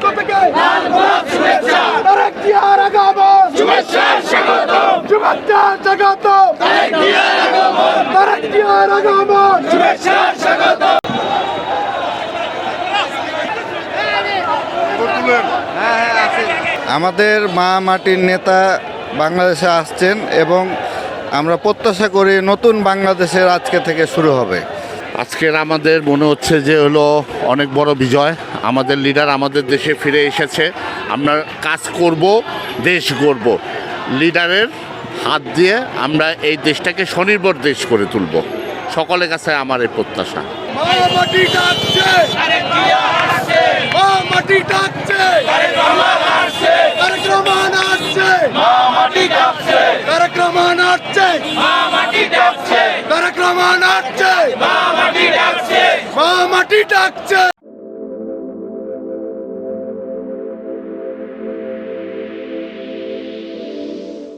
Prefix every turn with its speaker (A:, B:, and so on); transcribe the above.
A: পক্ষ থেকে তারেক জিয়ার আগমন, শুভেচ্ছা স্বাগতম, শুভেচ্ছা স্বাগতম, তারেক জিয়ার আগমন, শুভেচ্ছা স্বাগতম।
B: আমাদের মা মাটির নেতা বাংলাদেশে আসছেন এবং আমরা প্রত্যাশা করি নতুন বাংলাদেশের আজকে থেকে শুরু হবে।
C: আজকের আমাদের মনে হচ্ছে যে হলো অনেক বড় বিজয়। আমাদের লিডার আমাদের দেশে ফিরে এসেছে। আমরা কাজ করব, দেশ গড়ব। লিডারের হাত দিয়ে আমরা এই দেশটাকে স্বনির্ভর দেশ করে তুলব। সকলের কাছে আমার এই প্রত্যাশা।
A: মা মাটি ডাকছে, মা মাটি ডাকছে, তারেক রহমান আসছে, তারেক রহমান আসছে, মা মাটি ডাকছে, তারেক রহমান আসছে, মা মাটি ডাকছে, তারেক রহমান আসছে, মা মাটি ডাকছে, মা মাটি ডাকছে।